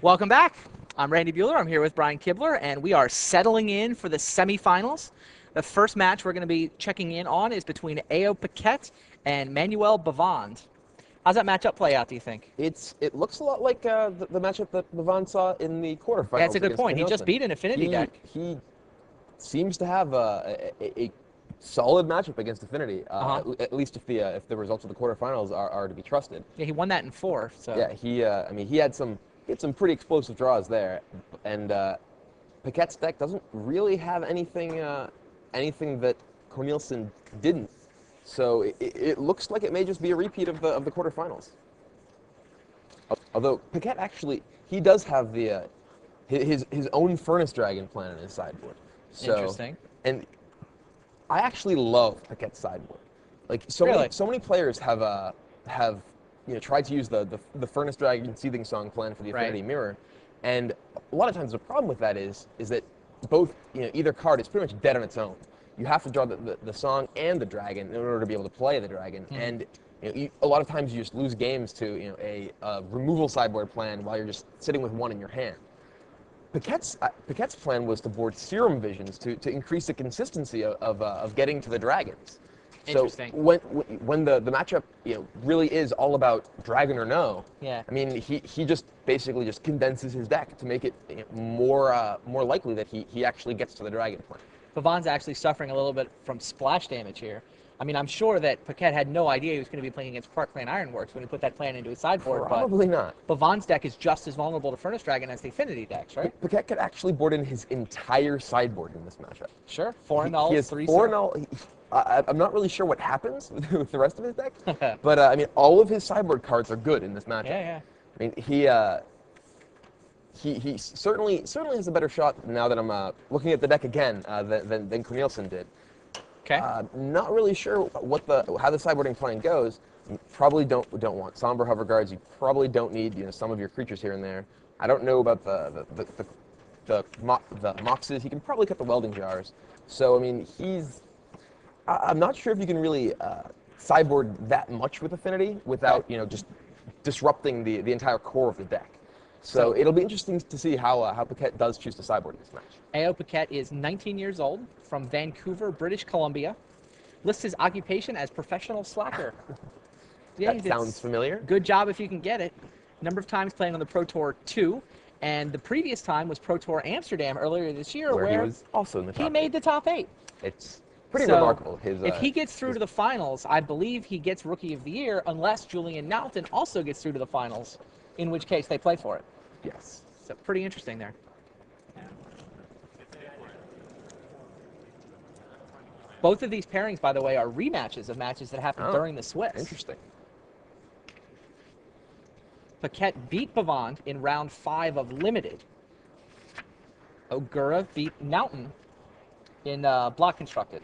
Welcome back. I'm Randy Bueller. I'm here with Brian Kibler, and we are settling in for the semifinals. The first match we're going to be checking in on is between Paquette and Manuel Devon. How's that matchup play out, do you think? It looks a lot like the matchup that Devon saw in the quarterfinals. Yeah, that's a good point. He Nelson. just beat an Affinity deck. He seems to have a solid matchup against Affinity, at least if the results of the quarterfinals are to be trusted. Yeah, he won that in 4. So yeah, he had some pretty explosive draws there, and Paquette's deck doesn't really have anything that Cornelison didn't. So it looks like it may just be a repeat of the quarterfinals. Although Paquette actually, he does have his own Furnace Dragon plan in his sideboard. So, interesting. And I actually love Paquette's sideboard. Like so many players have tried to use the Furnace Dragon Seething Song plan for the Affinity Mirror, and a lot of times the problem with that is that both either card is pretty much dead on its own. You have to draw the song and the dragon in order to be able to play the dragon. And a lot of times you just lose games to a removal sideboard plan while you're just sitting with one in your hand. Paquette's plan was to board Serum Visions to increase the consistency of getting to the dragons. Interesting. So when the matchup really is all about dragon or no, yeah. I mean he just basically just condenses his deck to make it more likely that he actually gets to the dragon plan. Devon's actually suffering a little bit from splash damage here. I mean, I'm sure that Paquette had no idea he was going to be playing against krark-clan Ironworks when he put that plan into his sideboard. Probably not. Devon's deck is just as vulnerable to Furnace Dragon as the Affinity decks, right? Paquette could actually board in his entire sideboard in this matchup. Sure. 4-0, he has 3 4-0. I'm not really sure what happens with the rest of his deck, but I mean, all of his sideboard cards are good in this matchup. Yeah. I mean, he certainly has a better shot now that I'm looking at the deck again than Cornelison did. Okay. Not really sure how the sideboarding plan goes. You probably don't want Somber Hover Guards. You probably don't need some of your creatures here and there. I don't know about the Moxes. He can probably cut the Welding Jars. So I mean, I'm not sure if you can really sideboard that much with Affinity without just disrupting the entire core of the deck. So it'll be interesting to see how Paquette does choose to sideboard in this match. Paquette is 19 years old, from Vancouver, British Columbia. Lists his occupation as professional slacker. Yeah, that sounds familiar. Good job if you can get it. Number of times playing on the Pro Tour 2, and the previous time was Pro Tour Amsterdam earlier this year, where he was also in the top he made the top 8. It's pretty remarkable. If he gets through to the finals, I believe he gets Rookie of the Year, unless Julian Nelson also gets through to the finals, in which case they play for it. Yes. So pretty interesting there. Both of these pairings, by the way, are rematches of matches that happened during the Swiss. Interesting. Paquette beat Devon in round 5 of Limited. Ogura beat Naughton in Block Constructed.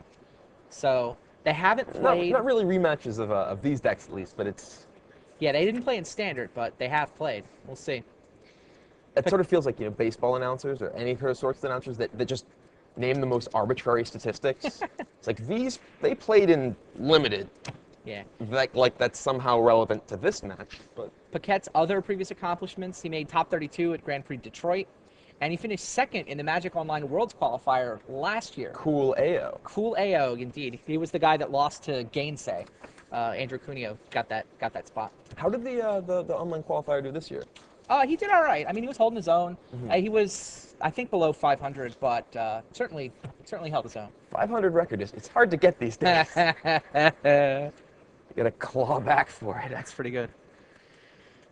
So they haven't played. Not really rematches of these decks, at least, but it's. Yeah, they didn't play in Standard, but they have played. We'll see. It sort of feels like baseball announcers or any sort of sorts of announcers that just name the most arbitrary statistics. It's like they played in Limited. Yeah. Like that's somehow relevant to this match. But Paquette's other previous accomplishments: he made top 32 at Grand Prix Detroit, and he finished second in the Magic Online Worlds qualifier last year. Cool AO. Cool AO, indeed. He was the guy that lost to Gainsay. Andrew Cuneo got that spot. How did the online qualifier do this year? He did all right. I mean, he was holding his own. He was, I think, below 500, but certainly held his own. 500 record it's hard to get these days. You got to claw back for it. That's pretty good.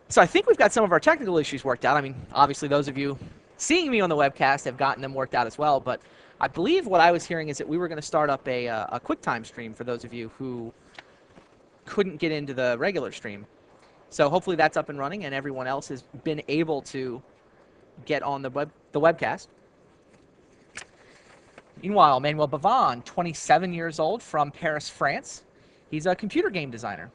So I think we've got some of our technical issues worked out. I mean, obviously those of you seeing me on the webcast have gotten them worked out as well. But I believe what I was hearing is that we were going to start up a QuickTime stream for those of you who couldn't get into the regular stream. So hopefully that's up and running, and everyone else has been able to get on the webcast. Meanwhile, Manuel Devon, 27 years old, from Paris, France. He's a computer game designer,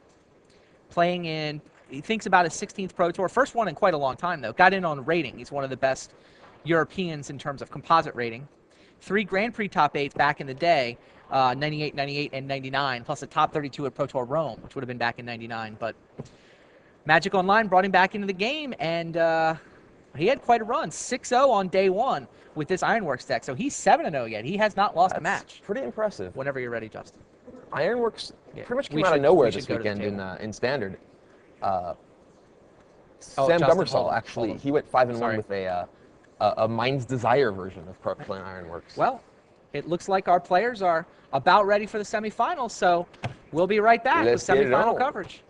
playing in, he thinks about his 16th Pro Tour. First one in quite a long time, though. Got in on rating. He's one of the best Europeans in terms of composite rating. 3 Grand Prix top 8s back in the day, 98, 98, and 99, plus a top 32 at Pro Tour Rome, which would have been back in 99. But Magic Online brought him back into the game, and He had quite a run, 6-0 on day one with this Ironworks deck. So he's 7-0 yet. He has not lost a match. Pretty impressive. Whenever you're ready, Justin. Ironworks pretty much came out of nowhere this weekend in Standard. Sam Gummersall, actually, he went 5-1 with a Mind's Desire version of krark-clan Ironworks. Well, it looks like our players are about ready for the semifinals, so we'll be right back with semifinal coverage.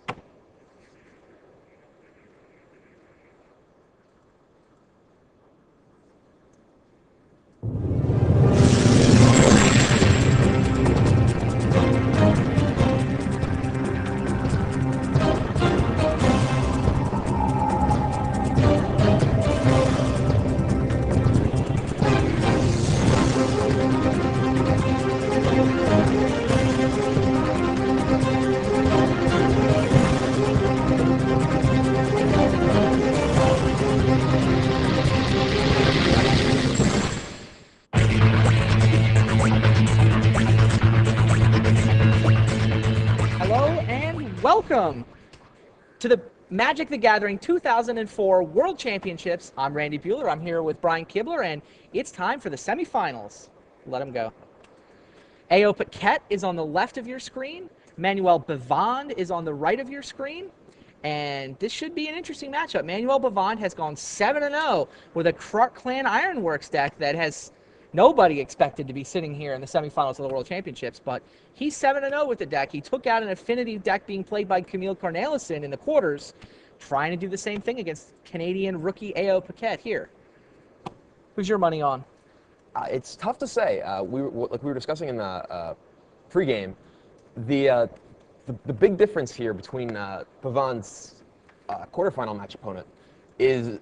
Welcome to the Magic the Gathering 2004 World Championships. I'm Randy Buehler. I'm here with Brian Kibler, and it's time for the semifinals. Let him go. A.O. Paquette is on the left of your screen. Manuel Devon is on the right of your screen. And this should be an interesting matchup. Manuel Devon has gone 7-0 with a krark-clan Ironworks deck that has nobody expected to be sitting here in the semifinals of the World Championships, but he's 7-0 with the deck. He took out an affinity deck being played by Camille Cornelissen in the quarters, trying to do the same thing against Canadian rookie A.O. Paquette here. Who's your money on? It's tough to say. Like we were discussing in the pregame, the big difference here between Devon's quarterfinal match opponent is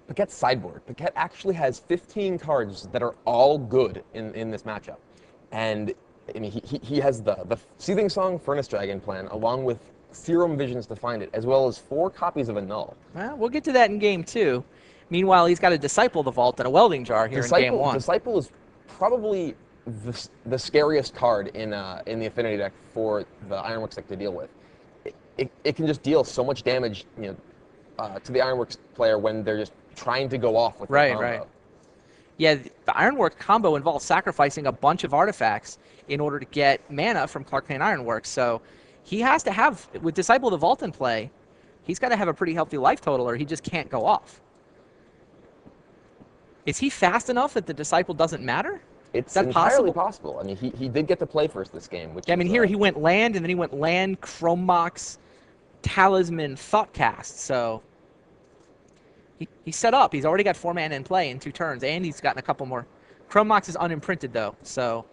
Paquette's sideboard. Paquette actually has 15 cards that are all good in this matchup. And I mean, he has the Seething Song Furnace Dragon plan, along with Serum Visions to find it, as well as 4 copies of a Null. Well, we'll get to that in game 2. Meanwhile, he's got a Disciple the Vault and a Welding Jar here in game 1. Disciple is probably the scariest card in the Affinity deck for the Ironworks deck to deal with. It can just deal so much damage, to the Ironworks player when they're just trying to go off with the combo. Right. Yeah, the Ironworks combo involves sacrificing a bunch of artifacts in order to get mana from krark-clan Ironworks. So he has to have, with Disciple the Vault in play, he's got to have a pretty healthy life total or he just can't go off. Is he fast enough that the Disciple doesn't matter? It's entirely possible. I mean, he did get to play first this game. Which I mean, here he went land, and then he went land, Chrome Mox, Talisman, Thoughtcast. So he's set up. He's already got 4 mana in play in 2 turns, and he's gotten a couple more. Chrome Mox is unimprinted, though, so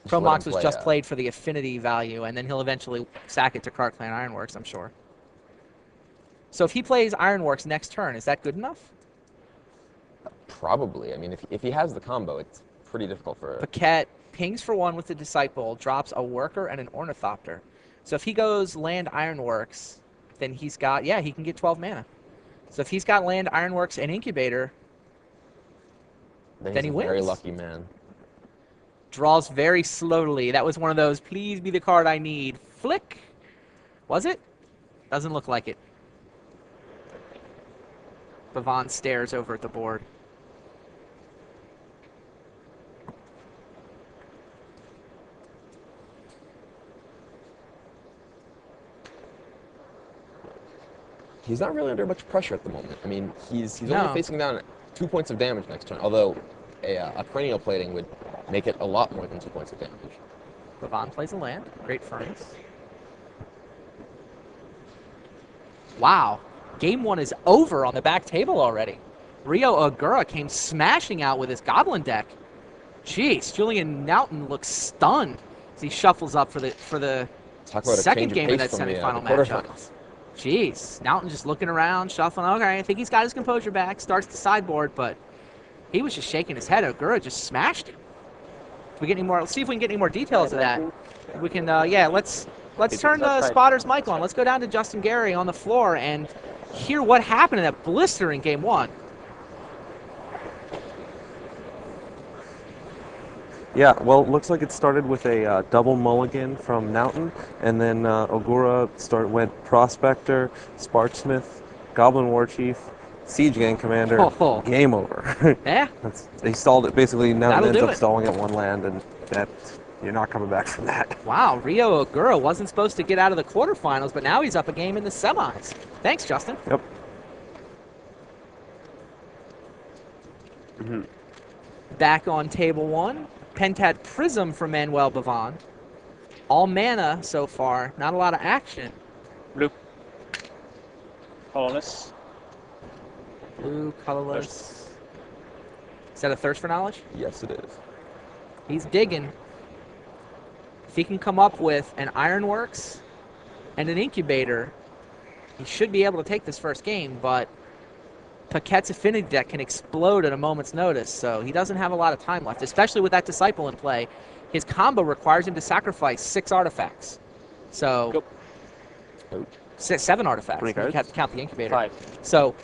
Chrome Mox was just played for the affinity value, and then he'll eventually sack it to krark-clan Ironworks, I'm sure. So if he plays Ironworks next turn, is that good enough? Probably. I mean, if he has the combo, it's pretty difficult for... Paquette pings for 1 with the Disciple, drops a Worker and an Ornithopter. So if he goes land Ironworks, then he's got, he can get 12 mana. So if he's got land Ironworks and Incubator, then he wins. Very lucky man. Draws very slowly. That was one of those, please be the card I need. Flick. Was it? Doesn't look like it. Devon stares over at the board. He's not really under much pressure at the moment. I mean, he's only facing down 2 points of damage next turn, although a cranial plating would make it a lot more than 2 points of damage. Devon plays a land. Great Furnace. Wow. Game 1 is over on the back table already. Rio Ogura came smashing out with his Goblin deck. Jeez, Julian Nelson looks stunned as he shuffles up for the second game of that semifinal matchup. Jeez, Nelson just looking around, shuffling. Okay, I think he's got his composure back. Starts the sideboard, but he was just shaking his head. Ogura just smashed him. If we get any more, let's see if we can get any more details of that. We can, let's turn the spotter's mic on. Let's go down to Justin Gary on the floor and hear what happened in that blister in game 1. Yeah, well, it looks like it started with a double mulligan from Nelson, and then Ogura went Prospector, Sparksmith, Goblin Warchief, Siege Gang Commander. Oh. Game over. Yeah, They stalled it. Basically, now That'll it ends do up it. stalling at one land, and that you're not coming back from that. wow, Rio Ogura wasn't supposed to get out of the quarterfinals, but now he's up a game in the semis. Thanks, Justin. Yep. Back on table one, Pentad Prism from Manuel Devon. All mana so far, not a lot of action. Blue. Colorless. Blue, colorless. Is that a thirst for knowledge? Yes, it is. He's digging. If he can come up with an Ironworks and an Incubator, he should be able to take this first game, but Paquette's Affinity deck can explode at a moment's notice, so he doesn't have a lot of time left, especially with that Disciple in play. His combo requires him to sacrifice 6 artifacts. So, 7 artifacts. You have to count the Incubator. 5. So,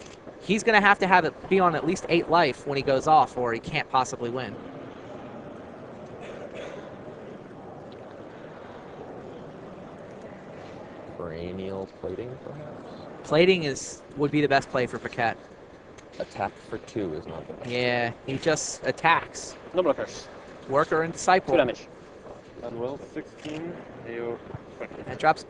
he's going to have it be on at least 8 life when he goes off, or he can't possibly win. Perennial plating, perhaps? Plating would be the best play for Paquette. Attack for 2 is not the best. Yeah, he just attacks. No blockers. Worker and Disciple. 2 damage. Manuel 16, AO 20. That drops.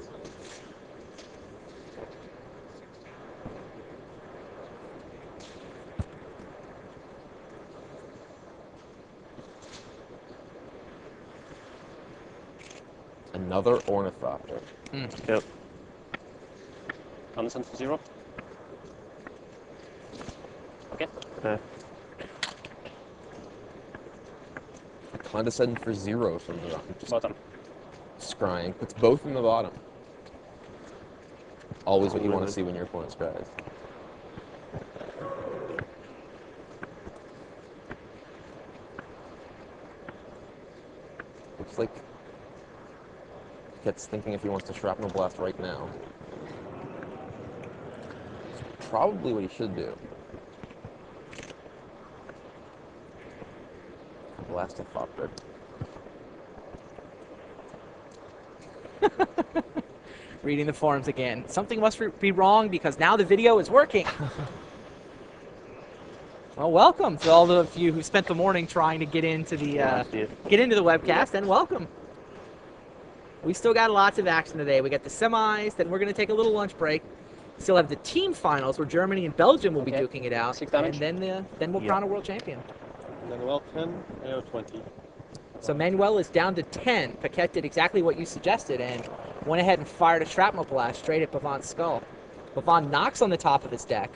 Another Ornithopter. Yep. Understand for 0. Okay. Condescending for 0 from the just Bottom. scrying. Puts both in the bottom. Always what you want to see when your opponent scries. Looks like Paquette's thinking if he wants to Shrapnel Blast right now. It's probably what he should do. Blast a Thopter. Reading the forums again. Something must be wrong because now the video is working. Well, welcome to all of you who spent the morning trying to get into the webcast, and welcome. We still got lots of action today. We got the semis, then we're going to take a little lunch break. Still have the team finals where Germany and Belgium will be duking it out, 6 damage. and then we'll crown a world champion. Manuel 10, AO 20. So Manuel is down to 10. Paquette did exactly what you suggested and went ahead and fired a shrapnel blast straight at Bavon's skull. Bavon knocks on the top of his deck.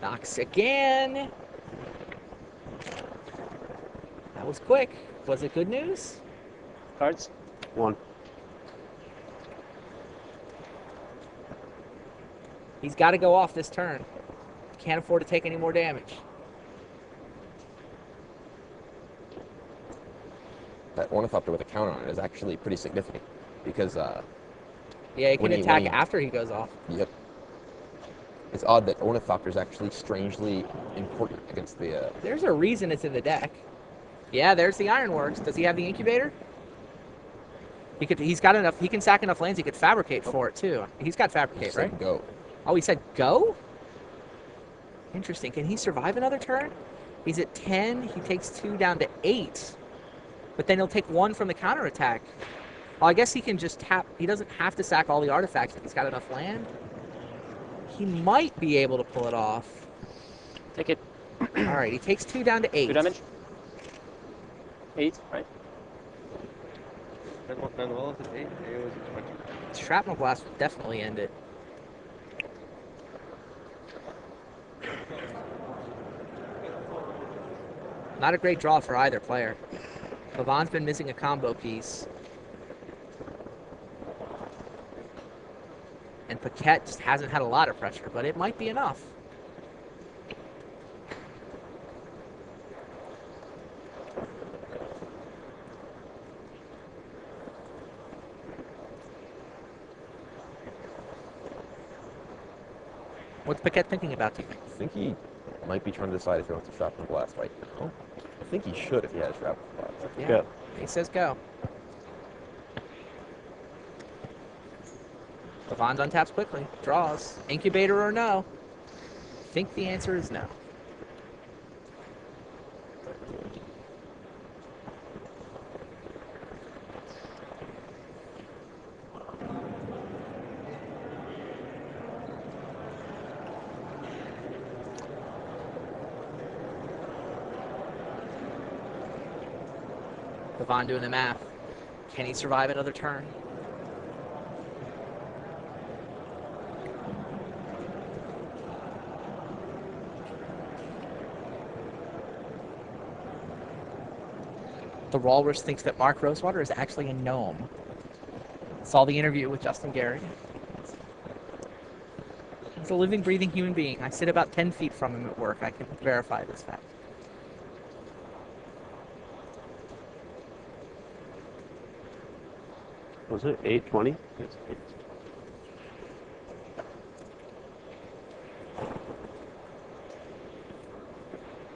Knocks again. That was quick. Was it good news? Cards. 1. He's got to go off this turn. Can't afford to take any more damage. That Ornithopter with a counter on it is actually pretty significant because Yeah, he can attack after he goes off. Yep. It's odd that Ornithopter is actually strangely important against the. There's a reason it's in the deck. Yeah, there's the Ironworks. Does he have the Incubator? He's got enough. He can sack enough lands. He could fabricate for it too. He's got fabricate, right? Go. Oh, he said go? Interesting. Can he survive another turn? He's at 10. He takes 2 down to 8. But then he'll take 1 from the counterattack. Well, I guess he can just tap. He doesn't have to sack all the artifacts if he's got enough land. He might be able to pull it off. Take it. All right, he takes 2 down to 8. 2 damage. 8, right? Manuel is at 8, AO is at 20. Shrapnel Blast would definitely end it. Not a great draw for either player. Pavon's been missing a combo piece. And Paquette just hasn't had a lot of pressure, but it might be enough. What's Paquette thinking about, do you think? I think he might be trying to decide if he wants to Shrapnel Blast right now. I think he should if he has Shrapnel Blast. Yeah, Go. he says go. Devon untaps quickly. Draws. Incubator or no? I think the answer is no. Devon doing the math. Can he survive another turn? The Walrus thinks that Mark Rosewater is actually a gnome. Saw the interview with Justin Gary. He's a living, breathing human being. I sit about 10 feet from him at work. I can verify this fact. Was it 8:20?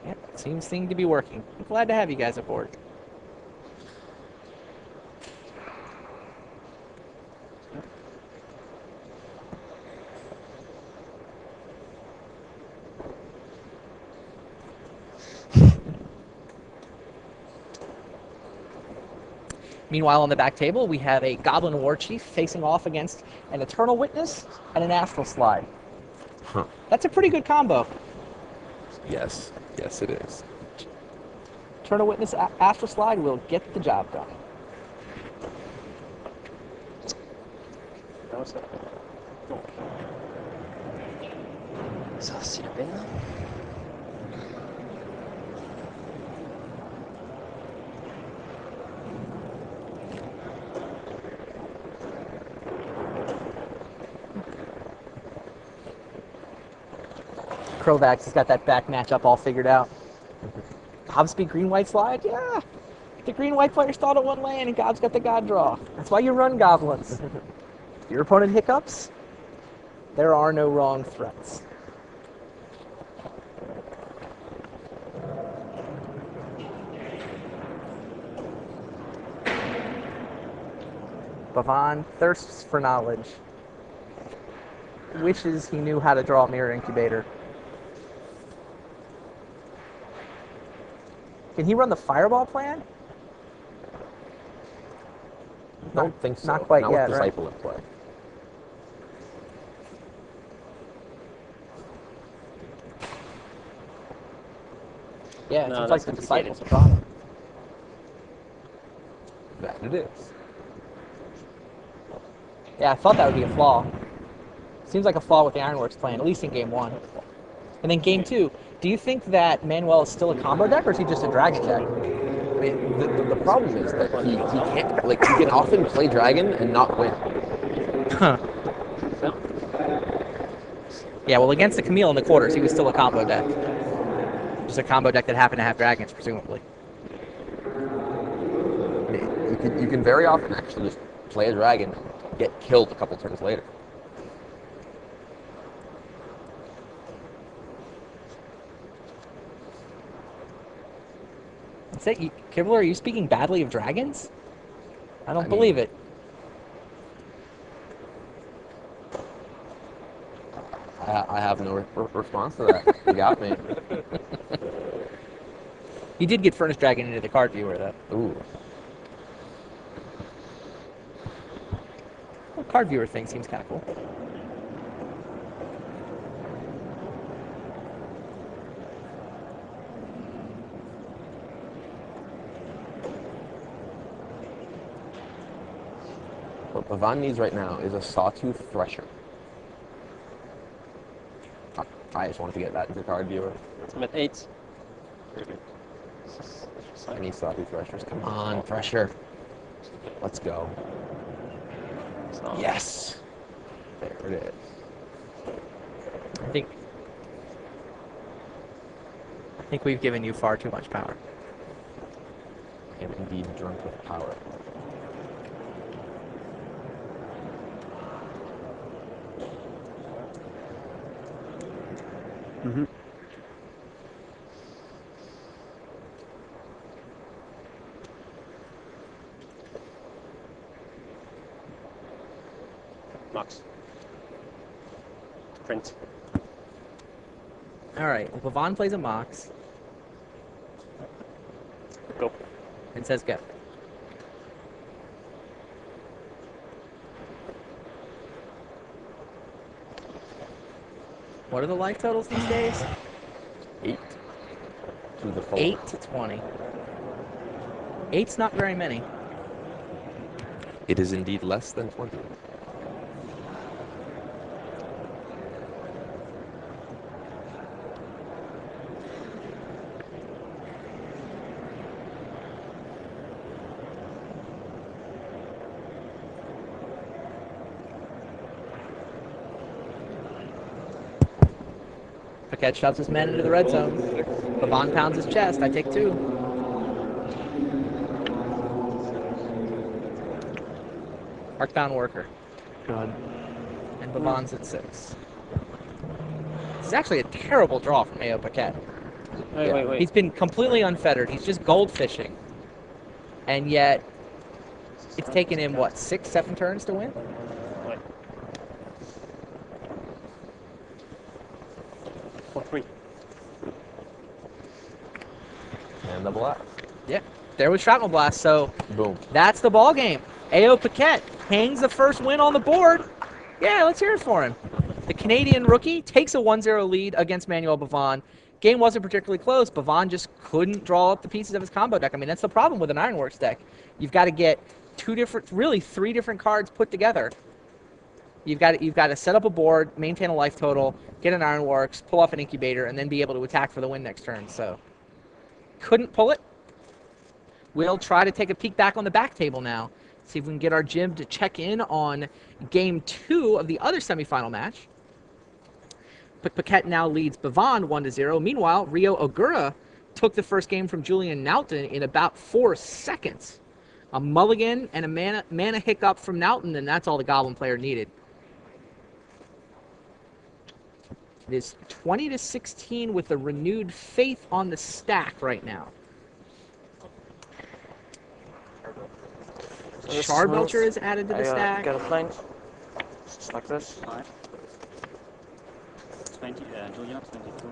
Yep, seems to be working. I'm glad to have you guys aboard. Meanwhile, on the back table, we have a Goblin War Chief facing off against an Eternal Witness and an Astral Slide. Huh. That's a pretty good combo. Yes. Yes, it is. Eternal Witness, Astral Slide will get the job done. That was it. Ça, c'est la peine. Krovax has got that back matchup all figured out. Gobspeed green-white slide? Yeah. The green-white player stalled at one land and Gob's got the God draw. That's why you run goblins. Your opponent hiccups? There are no wrong threats. Devon thirsts for knowledge. Wishes he knew how to draw a mirror incubator. Can he run the fireball plan? Don't think so. Not quite Not yet, with right? Disciple at play. Yeah, it No, seems that's like the complicated. disciple's a problem. That it is. Yeah, I thought that would be a flaw. Seems like a flaw with the Ironworks plan, at least in game one. And then game two, do you think that Manuel is still a combo deck, or is he just a dragon deck? I mean, the problem is that he can't, like, he can often play dragon and not win. Huh. Yeah, well, against the Camille in the quarters, he was still a combo deck. Just a combo deck that happened to have dragons, presumably. You can very often actually just play a dragon, get killed a couple turns later. Is that you, Kibble, are you speaking badly of dragons? I don't believe it. I have no response to that. You got me. You did get Furnace Dragon into the card viewer, though. Ooh. Well, card viewer thing seems kind of cool. What Devon needs right now is a Sawtooth Thresher. I just wanted to get that into card viewer. I'm at 8. I need Sawtooth Threshers. Come on, Thresher. Let's go. So, Yes. There it is. I think we've given you far too much power. I am indeed drunk with power. Mm-hmm. Max. Print. All right. Well, Devon plays a Mox Go. and says go. What are the life totals these days? 8 to the 4. 8 to 20. 8's not very many. It is indeed less than 20. Paquette shoves his men into the red zone. Devon pounds his chest. I take 2. Arcbound worker. God. And Devon's at 6. This is actually a terrible draw from A.O. Paquette. Wait. He's been completely unfettered. He's just gold fishing. And yet, it's taken him, what, 6, 7 turns to win? Wait. For 3. And the black. Yeah. There was Shrapnel Blast, so Boom. that's the ball game. A.O. Paquette hangs the first win on the board. Yeah, let's hear it for him. The Canadian rookie takes a 1-0 lead against Manuel Devon. Game wasn't particularly close. Devon just couldn't draw up the pieces of his combo deck. I mean, that's the problem with an Ironworks deck. You've got to get 3 different cards put together. You've got to set up a board, maintain a life total, get an Ironworks, pull off an Incubator, and then be able to attack for the win next turn. So, couldn't pull it. We'll try to take a peek back on the back table now. See if we can get our Jim to check in on Game 2 of the other semifinal match. Paquette now leads Devon 1-0. Meanwhile, Rio Ogura took the first game from Julian Nelson in about 4 seconds. A mulligan and a mana hiccup from Nelson, and that's all the Goblin player needed. It is 20-16 with a renewed faith on the stack right now. Charbelcher is added to the stack. Get a plane. Just like this. 5. 20. Julian 22.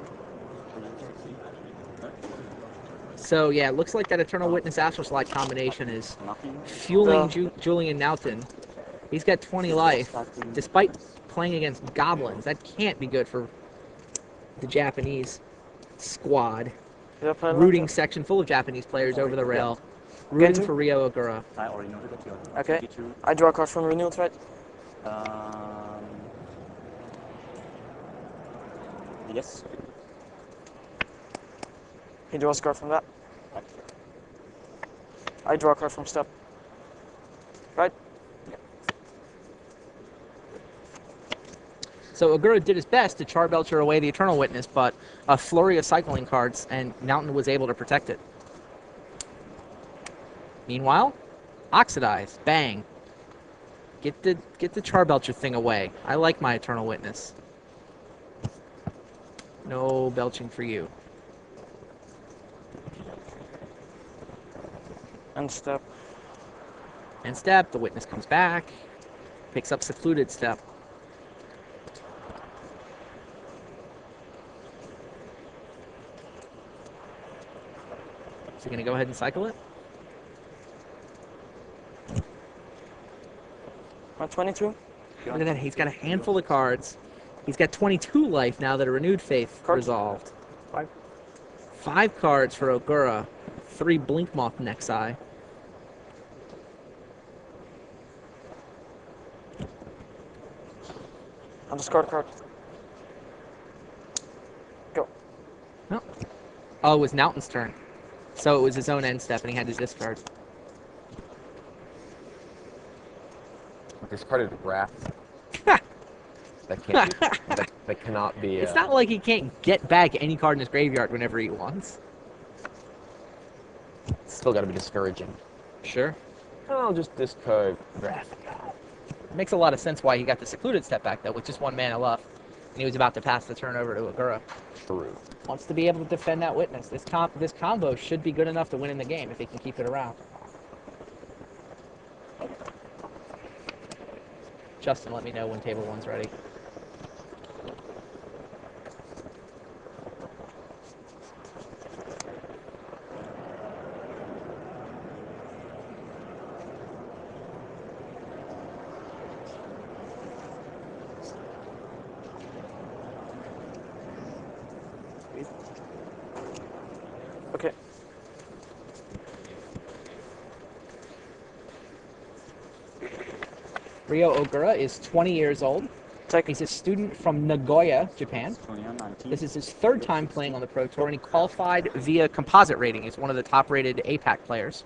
So yeah, it looks like that Eternal Witness Astral Slide combination is Nothing. fueling Julian Nelson. He's got 20 life, despite playing against goblins. That can't be good for the Japanese squad. Rooting section full of Japanese players over the rail. Rooting for Rio Ogura. I already noted that you are Okay. 22. I draw a card from Renewal Threat. Yes. He draws a card from that. Right. I draw a card from Step. Right? So Ogura did his best to Charbelcher away the Eternal Witness, but a flurry of cycling cards, and Nelson was able to protect it. Meanwhile, Oxidize, bang. Get the Charbelcher thing away. I like my Eternal Witness. No belching for you. And Step. And step, the Witness comes back, picks up Secluded Step. Is he going to go ahead and cycle it? At 22. Look at that, he's got a handful of cards. He's got 22 life now that a Renewed Faith resolved. 5 cards for Ogura. 3 Blinkmoth Nexi. I'll discard a card. Go. No. Oh, it was Nelson's turn. So it was his own end step and he had to discard. Discarded Wrath. That can't be, that cannot be. It's not like he can't get back any card in his graveyard whenever he wants. Still got to be discouraging. Sure. I'll just discard Wrath. It makes a lot of sense why he got the Secluded Step back, though, with just 1 mana left. And he was about to pass the turn over to Ogura. True. Wants to be able to defend that Witness. This combo should be good enough to win in the game if he can keep it around. Justin, let me know when table 1's ready. Ryo Ogura is 20 years old. Take. He's a student from Nagoya, Japan. Julian 19. This is his third time playing on the Pro Tour, and he qualified via composite rating. He's one of the top-rated APAC players.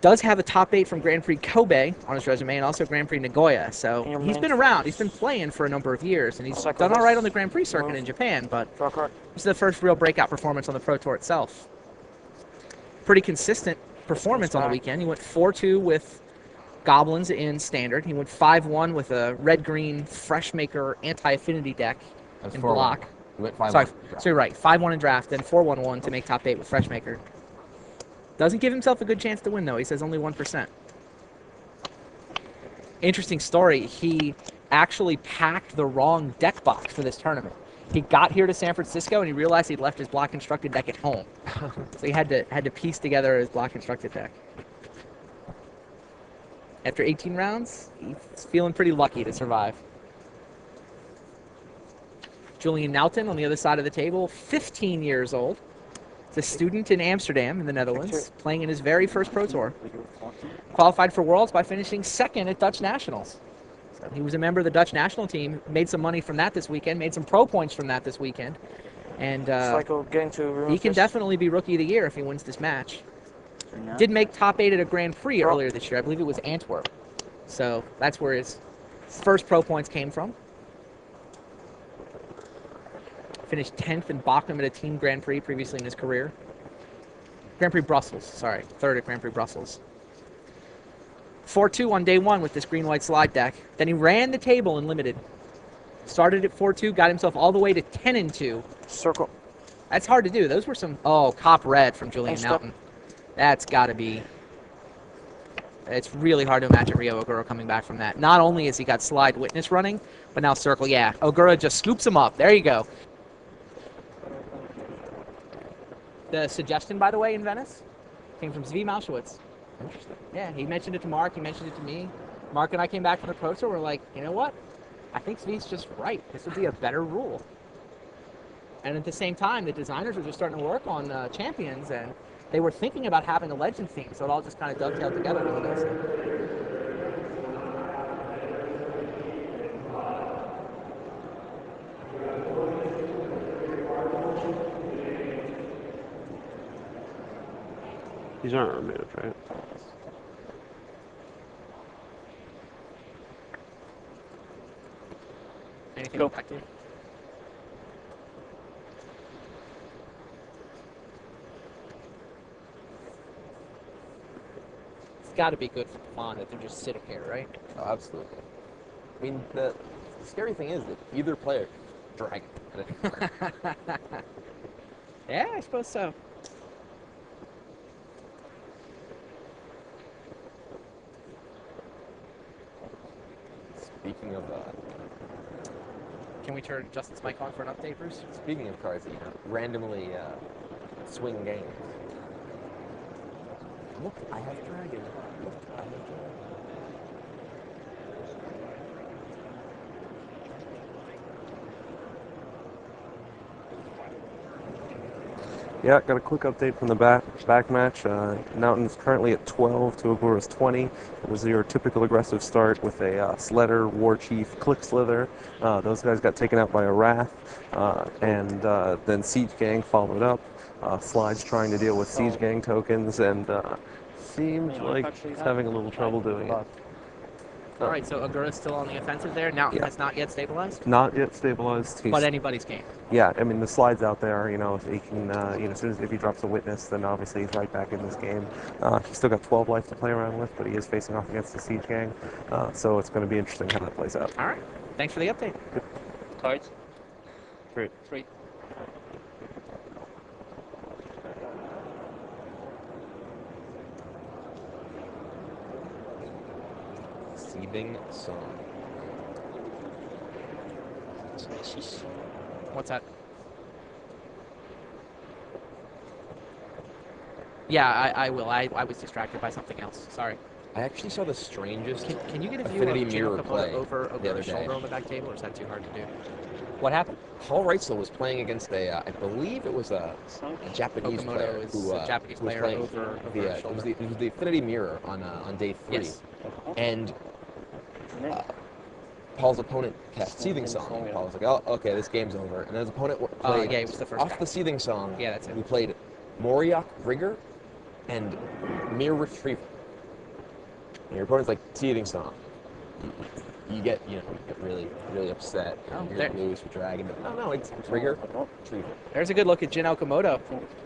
Does have a top 8 from Grand Prix Kobe on his resume, and also Grand Prix Nagoya. So he's been around. He's been playing for a number of years, and he's done all right on the Grand Prix circuit in Japan, but Draw card. this is the first real breakout performance on the Pro Tour itself. Pretty consistent performance on the weekend. He went 4-2 with Goblins in Standard. He went 5-1 with a red-green Freshmaker anti-affinity deck in block. He went 5-1. Sorry, so you're right. 5-1 in draft, then 4-1-1 to make top 8 with Freshmaker. Doesn't give himself a good chance to win, though. He says only 1%. Interesting story. He actually packed the wrong deck box for this tournament. He got here to San Francisco, and he realized he'd left his block-constructed deck at home. So he had to piece together his block-constructed deck. After 18 rounds, he's feeling pretty lucky to survive. Julian Nelson on the other side of the table, 15 years old. He's a student in Amsterdam in the Netherlands, playing in his very first Pro Tour. Qualified for Worlds by finishing second at Dutch Nationals. So he was a member of the Dutch national team, made some money from that this weekend, made some pro points from that this weekend. And he can definitely be Rookie of the Year if he wins this match. Did make top 8 at a Grand Prix earlier this year. I believe it was Antwerp. So that's where his first pro points came from. Finished 10th in Bochum at a team Grand Prix previously in his career. Grand Prix Brussels, sorry. 3rd at Grand Prix Brussels. 4-2 on day 1 with this green-white slide deck. Then he ran the table in Limited. Started at 4-2, got himself all the way to 10-2. Circle. That's hard to do. Those were some... Oh, Cop Red from Julian Nelson. That's got to be... It's really hard to imagine Ryo Ogura coming back from that. Not only has he got Slide Witness running, but now Circle. Yeah, Ogura just scoops him up. There you go. The suggestion, by the way, in Venice came from Zvi Malshowitz. Interesting. Yeah, he mentioned it to Mark. He mentioned it to me. Mark and I came back from the Pro Tour. We're like, you know what? I think Zvi's just right. This would be a better rule. And at the same time, the designers were just starting to work on Champions, and they were thinking about having a Legends theme, so it all just kind of dovetailed together really nicely. These aren't removed, right? Anything back to you? It's got to be good for Devon that they're just sitting here, right? Oh, absolutely. I mean, the scary thing is that either player can drag it. Yeah, I suppose so. Speaking of Can we turn Justin's mic on for an update, Bruce? speaking of cards that randomly swing games. Look, I have dragon. Look, I have dragon. Yeah, got a quick update from the back match. Naughton's currently at 12 to Ogura's 20. It was your typical aggressive start with a Sledder, War Chief, Click Slither. Those guys got taken out by a Wrath, and then Siege Gang followed up. Slide's trying to deal with Siege Gang tokens, and seems like he's having a little trouble doing it. All right, so Ogura's still on the offensive there. Now Yeah. has not yet stabilized, Not yet stabilized. but anybody's game. Yeah, I mean the slide's out there. You know, if he can, as soon as if he drops a witness, then obviously he's right back in this game. He's still got 12 life to play around with, but he is facing off against the Siege Gang, so it's going to be interesting how that plays out. All right, thanks for the update. Cards. Great. 3. Seething Song. What's that? Yeah, I will. I was distracted by something else. Sorry. I actually saw the strangest Can you get a view Affinity of Gino Mirror Capote play over the other his day. shoulder on the back table, or is that too hard to do? What happened? Paul Reitzel was playing against I believe it was a Japanese Okamoto player is who a Japanese who was player playing over the, his shoulder. it was the Affinity Mirror on day 3. Yes. And Paul's opponent cast Seething Song. And Paul was like, oh, okay, this game's over. And then his opponent played yeah, he was the first off guy. the Seething Song. Yeah, that's it. We played Moriok Rigger and Mirror Retriever. And your opponent's like, Seething Song. You get really, really upset. Oh, You're there- going to lose for Dragon. But no, it's Rigger, Retriever. There's a good look at Jin Okamoto,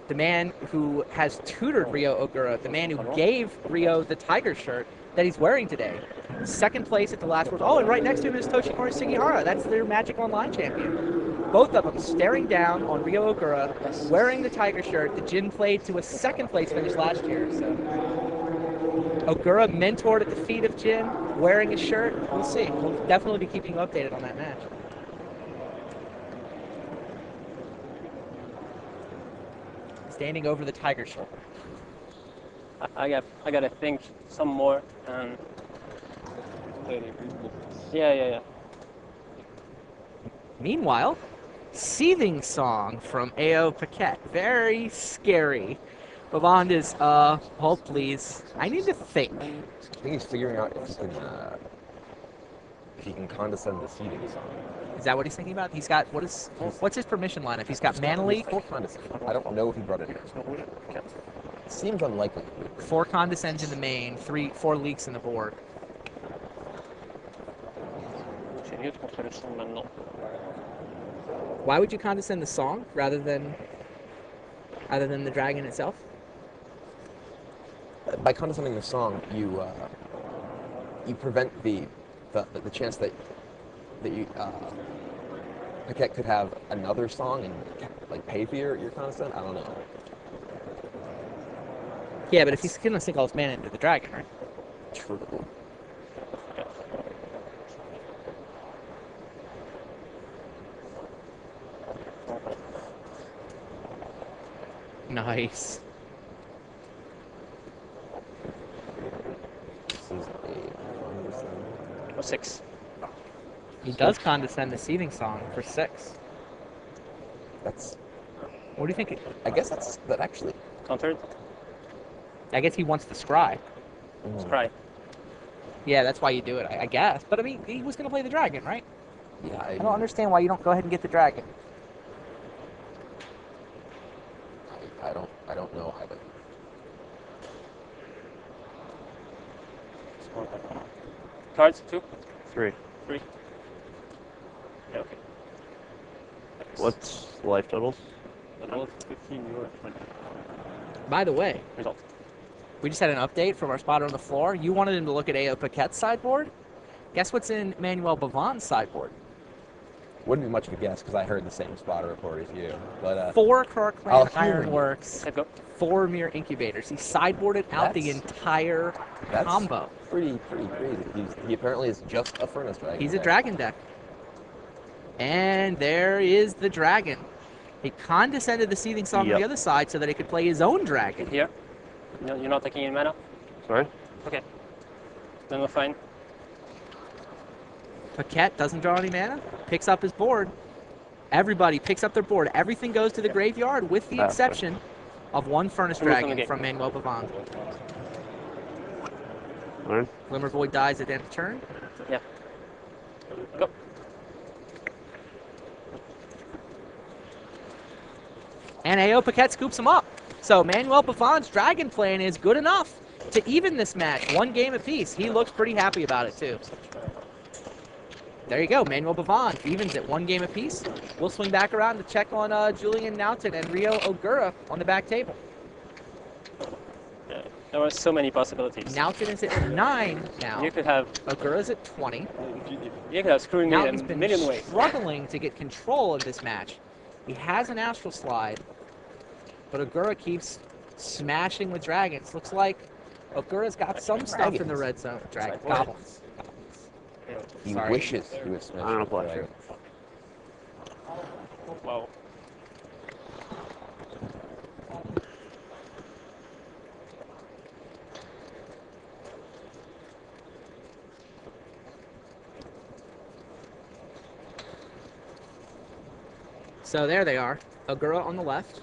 the man who has tutored Ryo Ogura, the man who gave Ryo the tiger shirt that he's wearing today. Second place at the last Worlds. Oh, and right next to him is Toshinori Sugihara. That's their Magic Online champion. Both of them staring down on Ryo Ogura, wearing the tiger shirt that Jin played to a second place finish last year. So Ogura mentored at the feet of Jin, wearing his shirt. We'll see. We'll definitely be keeping you updated on that match. Standing over the tiger shirt. I gotta think some more. And Played a reasonable. yeah. Meanwhile, Seething Song from AO Paquette. Very scary. Bavand is, hold please. I need to think. I think he's figuring out if he can condescend the Seething Song. Is that what he's thinking about? He's got, what's his permission lineup? He's got Mana Leak, 4 condescend. I don't know if he brought it here. It seems unlikely. 4 condescends in the main, 4 leaks in the board. J'ai mieux de contre le son maintenant. Why would you condescend the song rather than the dragon itself? By condescending the song, you prevent the chance that you Paquette could have another song and like pay for your condescend. I don't know. Yeah, but if he's gonna sink all his mana into the dragon, right? True. Nice. This is a 6. He does condescend the Seething Song for 6. that's. What do you think? I guess that actually. Countered. I guess he wants the scry. Scry. Yeah, that's why you do it, I guess. But I mean, he was gonna play the dragon, right? Yeah, I don't understand why you don't go ahead and get the dragon. I don't know either. Cards 2. 3. 3. Yeah, okay. What's life totals? Manuel 15, you are 20. By the way, Result. we just had an update from our spotter on the floor. You wanted him to look at AO Paquette's sideboard. Guess what's in Manuel Bavon's sideboard? Wouldn't be much of a guess because I heard the same spotter report as you. But 4 krark-clan I'll humor you. Ironworks, Let's go. 4 Mirror Incubators. He sideboarded out the That's- entire that's combo. pretty crazy. He apparently is just a furnace dragon. He's a deck. dragon deck. And there is the dragon. He condescended the Seething Song on Yep. the other side so that he could play his own dragon. Here. No, you're not taking any mana? Sorry? Okay. Then we're fine. Paquette doesn't draw any mana, picks up his board. Everybody picks up their board. Everything goes to the graveyard with the Okay. exception of 1 Furnace Who's on the Dragon game? from Manuel Bavon. Alright. Glimmer Void dies at the end of turn. Yeah. Go. And AO Paquette scoops him up. So Manuel Bavon's dragon plan is good enough to even this match. 1 game apiece. He looks pretty happy about it too. There you go. Manuel Bavon evens it 1 game apiece. We'll swing back around to check on Julian Nelson and Ryo Ogura on the back table. Yeah. There were so many possibilities. Nelson is at 9 now. You could have Ogura's at 20. screwed me Nelton's in a been million ways. struggling to get control of this match. He has an Astral Slide, but Ogura keeps smashing with dragons. Looks like Ogura's got some stuff in the red zone. Dragon goblins. He Sorry. wishes he would smash. I don't know, the Black dragon. Wow. So there they are. Ogura on the left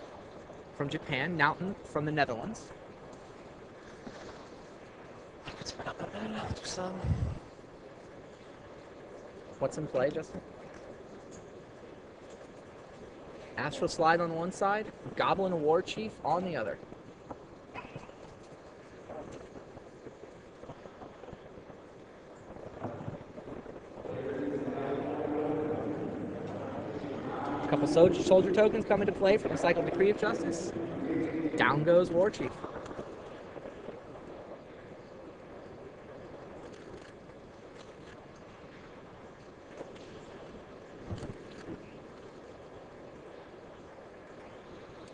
from Japan, Nauten from the Netherlands. What's in play, Justin? Astral Slide on one side, Goblin War Chief on the other. A couple soldier tokens come into play from the Cycle Decree of Justice. Down goes War Chief.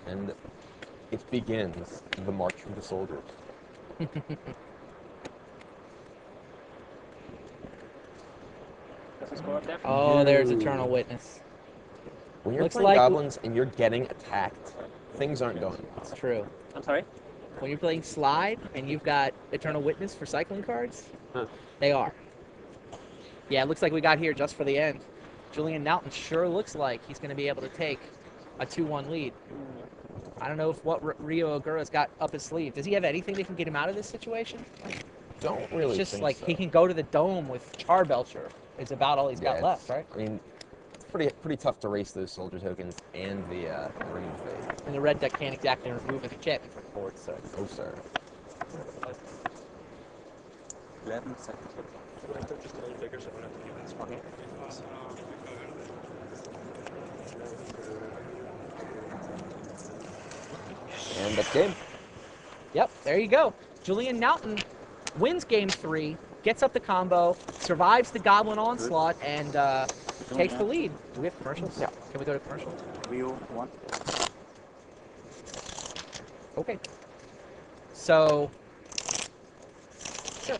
And it begins the march of the soldiers. Does it score up there? Oh, there's Eternal Witness. When you're Looks playing like- goblins and you're getting attacked, things aren't going well. It's true. I'm sorry? When you're playing Slide and you've got Eternal Witness for cycling cards, they are. Yeah, it looks like we got here just for the end. Julian Nelson sure looks like he's going to be able to take a 2-1 lead. I don't know if what Ryo Ogura's got up his sleeve. Does he have anything that can get him out of this situation? Don't really It's just think like so. he can go to the dome with Charbelcher. It's about all he's got left, right? I mean, it's pretty tough to race those soldier tokens and the ring of faith. And the red deck can't exactly remove an enchantment from the board, so. Oh, sir. 11 seconds. Just a little bigger so I don't have to keep this one. And that's game. Yep, there you go. Julian Nelson wins game 3, gets up the combo, survives the Goblin Onslaught, and takes the lead. Do we have commercials? Yeah. Can we go to commercials? Wheel 1. Okay. So, sure.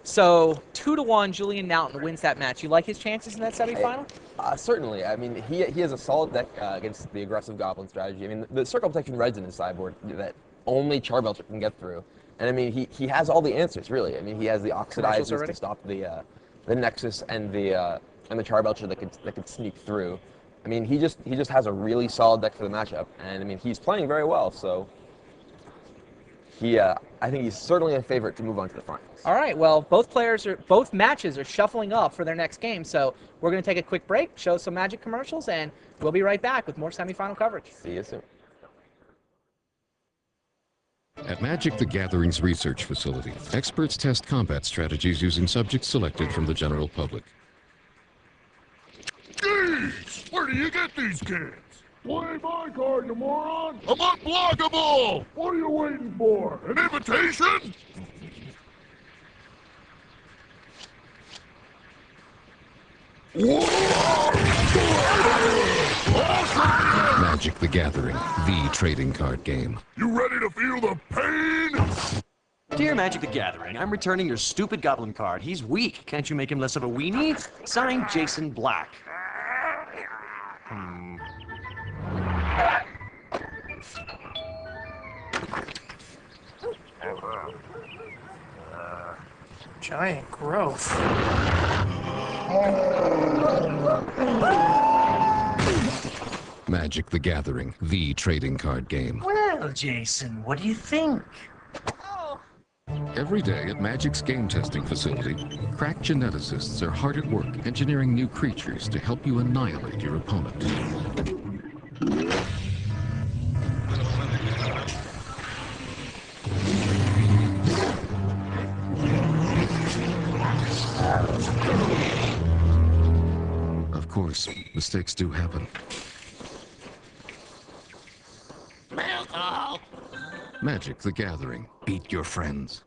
So 2-1, Julian Nelson wins that match. You like his chances in that semifinal? Certainly. I mean, he has a solid deck against the aggressive goblin strategy. I mean, the Circle Protection Red's in his sideboard that only Charbelcher can get through. And I mean, he has all the answers, really. I mean, he has the Commercials Oxidizers already? to stop the Nexus and the Charbelcher that could sneak through. I mean, he just has a really solid deck for the matchup, and I mean, he's playing very well. So I think he's certainly a favorite to move on to the finals. All right. Well, both matches are shuffling up for their next game. So we're going to take a quick break, show some Magic commercials, and we'll be right back with more semifinal coverage. See you soon. At Magic the Gathering's research facility, experts test combat strategies using subjects selected from the general public. Jeez! Where do you get these kids? Play my card, you moron! I'm unblockable! What are you waiting for? An invitation? Magic the Gathering, the trading card game. You ready to feel the pain? Dear Magic the Gathering, I'm returning your stupid goblin card. He's weak. Can't you make him less of a weenie? Signed, Jason Black. Giant growth. Magic the Gathering, the trading card game. Well, Jason, what do you think? Every day at Magic's game testing facility, crack geneticists are hard at work engineering new creatures to help you annihilate your opponent. Of course, mistakes do happen. Magic the Gathering. Beat your friends.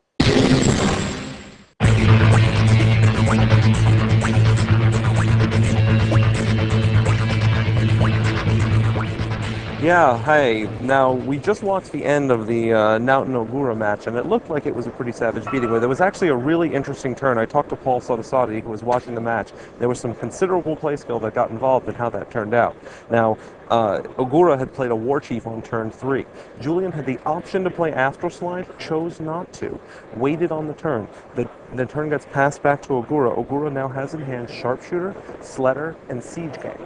Yeah, hey. Now, we just watched the end of the Nauten-Ogura match, and it looked like it was a pretty savage beating. But there was actually a really interesting turn. I talked to Paul Sodasati, who was watching the match. There was some considerable play skill that got involved in how that turned out. Now, Ogura had played a War Chief on turn 3. Julian had the option to play Astral Slide, chose not to. Waited on the turn. The turn gets passed back to Ogura. Ogura now has in hand Sharpshooter, Sledder, and Siege Gang.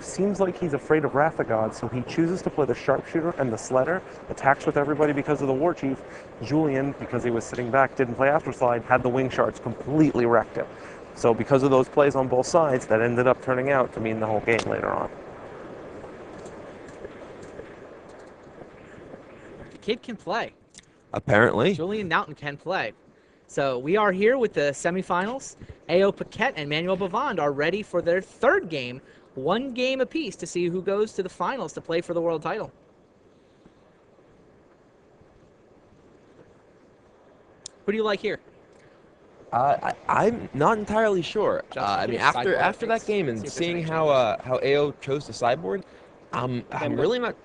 Seems like he's afraid of Wrath of God, so he chooses to play the Sharpshooter and the Sledder, attacks with everybody because of the War Chief. Julian, because he was sitting back, didn't play Astral Slide, had the Wing Shards, completely wrecked him. So because of those plays on both sides, that ended up turning out to mean the whole game later on. The kid can play. Apparently. Julian Nelson can play. So we are here with the semifinals. A.O. Paquette and Manuel Devon are ready for their third game, one game apiece, to see who goes to the finals to play for the world title. Who do you like here? I'm not entirely sure. I mean, after that game and seeing how AO chose to sideboard, I'm really not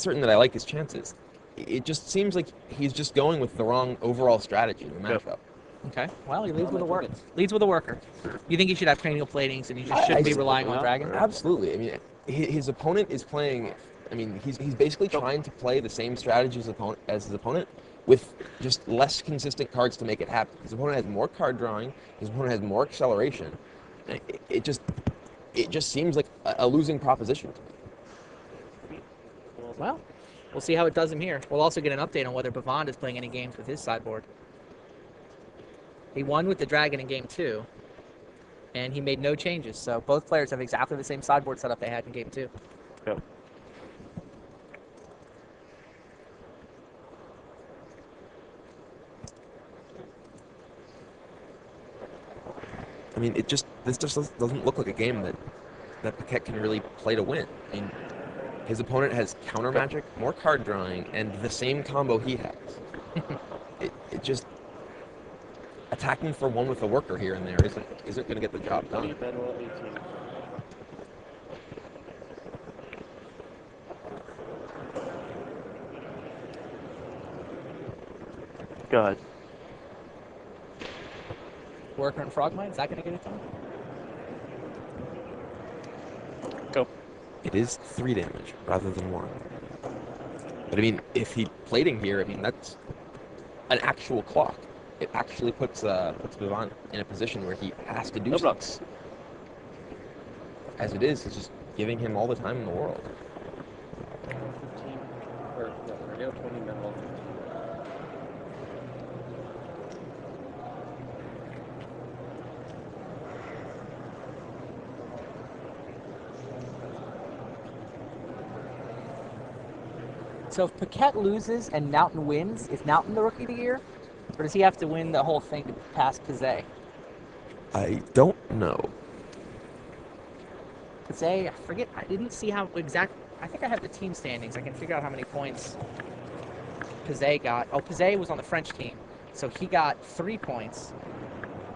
certain that I like his chances. It just seems like he's just going with the wrong overall strategy in the matchup. Okay. Well, he leads with a worker. Leads with a worker. You think he should have cranial platings and he just shouldn't be relying on Dragon? Absolutely. I mean, his opponent is playing. I mean, he's basically trying to play the same strategy as his opponent, with just less consistent cards to make it happen. His opponent has more card drawing. His opponent has more acceleration. It just seems like a losing proposition to me. Well, we'll see how it does him here. We'll also get an update on whether Devon is playing any games with his sideboard. He won with the Dragon in Game 2, and he made no changes. So both players have exactly the same sideboard setup they had in Game 2. Yep. I mean, this just doesn't look like a game that Paquette can really play to win. I mean, his opponent has counter magic, more card drawing, and the same combo he has. it just attacking for one with a worker here and there isn't going to get the job done. Go ahead. Worker and Frogmite, is that going to get it done? Go. It is 3 damage rather than 1. But I mean, if he plating here, I mean, that's an actual clock. It actually puts Devon in a position where he has to do No something. blocks. As it is, it's just giving him all the time in the world. 20 Manuel. So if Paquette loses and Nelson wins, is Nelson the Rookie of the Year? Or does he have to win the whole thing to pass Kazay? I don't know. Kazay, I forget, I didn't see how exact. I think I have the team standings. I can figure out how many points Kazay got. Oh, Kazay was on the French team, so he got 3 points.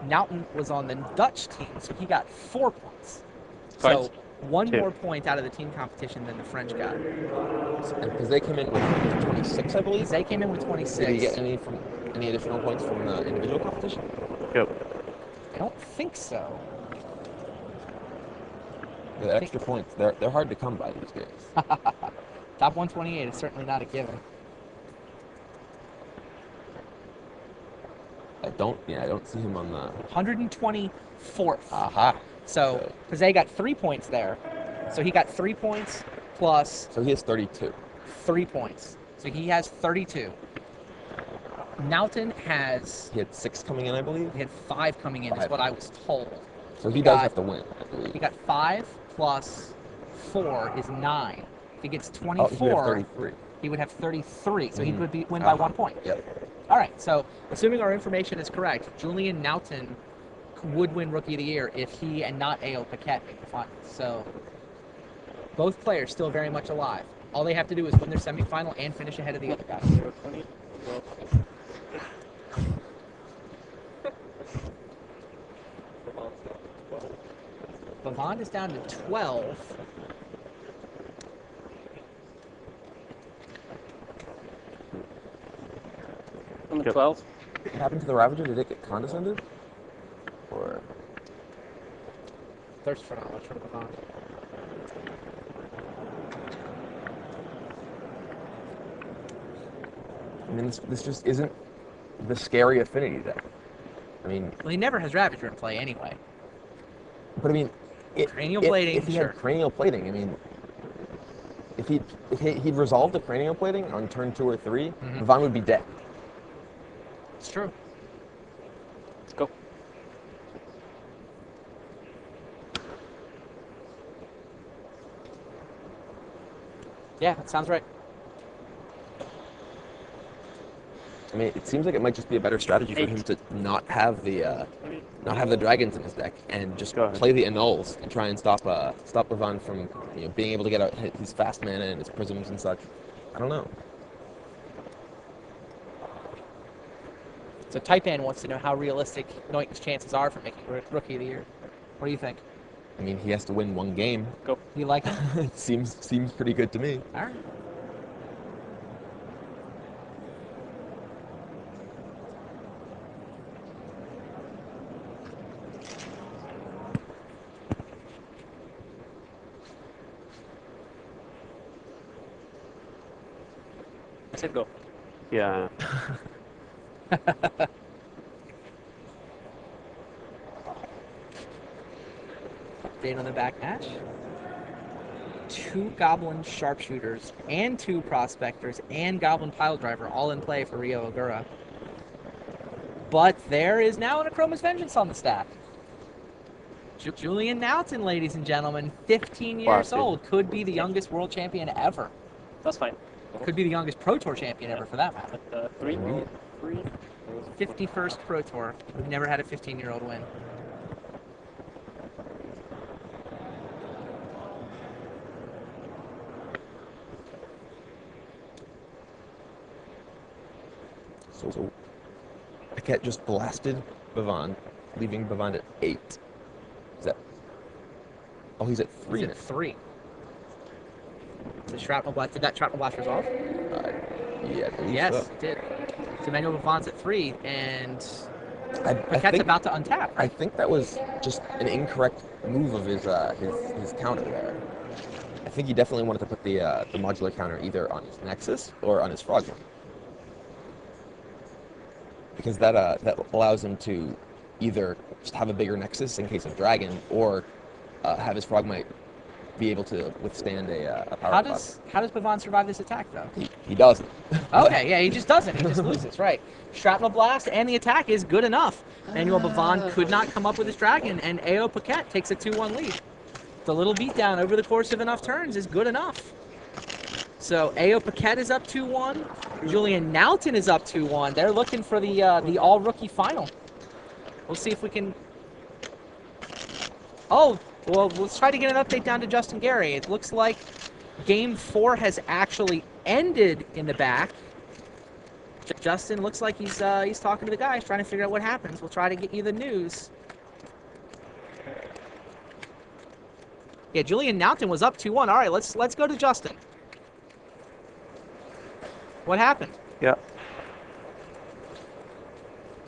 Nelson was on the Dutch team, so he got 4 points. So one more point out of the team competition than the French got. Because they came in with 26, I believe. They came in with 26. Did he get any additional points from the individual competition? Yep. I don't think so. The extra points, they're hard to come by these days. Top 128 is certainly not a given. I don't see him on the 124th. Aha. So Kazay got 3 points there. So he got 3 points plus. So he has 32. 3 points. So he has 32. Nelson has. He had 6 coming in, I believe. He had 5 coming in, is what I was told. So he does have to win, I believe. He got 5 plus 4 is 9. If he gets 24, he would have 33. He would have 33. So he would win by 1 point. Yep. All right. So assuming our information is correct, Julian Nelson would win Rookie of the Year if he and not A.O. Paquette make the finals. So both players still very much alive. All they have to do is win their semifinal and finish ahead of the other guys. Devon is down to 12. I'm at 12. What happened to the Ravager? Did it get condescended? Or Thirst for knowledge from Devon. I mean, this just isn't the scary affinity deck. I mean, Well, he never has Ravager in play anyway. but I mean, Cranial plating, if he sure. had cranial plating, I mean, if he'd resolved the cranial plating on turn 2 or 3, Devon would be dead. It's true. Let's go. Yeah, that sounds right. I mean, it seems like it might just be a better strategy for him to not have the dragons in his deck and just play the annuls and try and stop Devon from being able to get out his fast mana and his prisms and such. I don't know. So Taipan wants to know how realistic Neuton's chances are for making Rookie of the Year. What do you think? I mean, he has to win one game. Go. You like it? It seems pretty good to me. All right. I said go. Yeah. Update on the back match. 2 Goblin Sharpshooters and 2 Prospectors and Goblin Piledriver all in play for Rio Ogura. But there is now an Achroma's Vengeance on the stack. Julian Nelson, ladies and gentlemen, 15 years old, could be the youngest world champion ever. That's fine. Could be the youngest Pro Tour champion ever, for that matter. 3. 51st Pro Tour. We've never had a 15-year-old win. So Paquette just blasted Devon, leaving Devon at 8. Is that? Oh, he's at 3. He's at 3. The shrapnel blast, did that shrapnel blast resolve? Yeah, I believe Yes, so. it did. So Manuel Devon's at 3, and I Paquette's think, about to untap. I think that was just an incorrect move of his counter there. I think he definitely wanted to put the modular counter either on his Nexus or on his Frogman, because that allows him to either just have a bigger Nexus in case of Dragon, or have his Frogmite be able to withstand a power class. How does Devon survive this attack, though? He doesn't. Okay, yeah, he just doesn't. He just loses, right. Shrapnel Blast and the attack is good enough. Manuel Devon could not come up with his Dragon, and AO Paquette takes a 2-1 lead. The little beatdown over the course of enough turns is good enough. So AO Paquette is up 2-1. Julian Nelson is up 2-1. They're looking for the all-rookie final. We'll see if we can... Oh, well, let's try to get an update down to Justin Gary. It looks like Game 4 has actually ended in the back. Justin looks like he's talking to the guys, trying to figure out what happens. We'll try to get you the news. Yeah, Julian Nelson was up 2-1. All right, let's go to Justin. What happened? Yeah.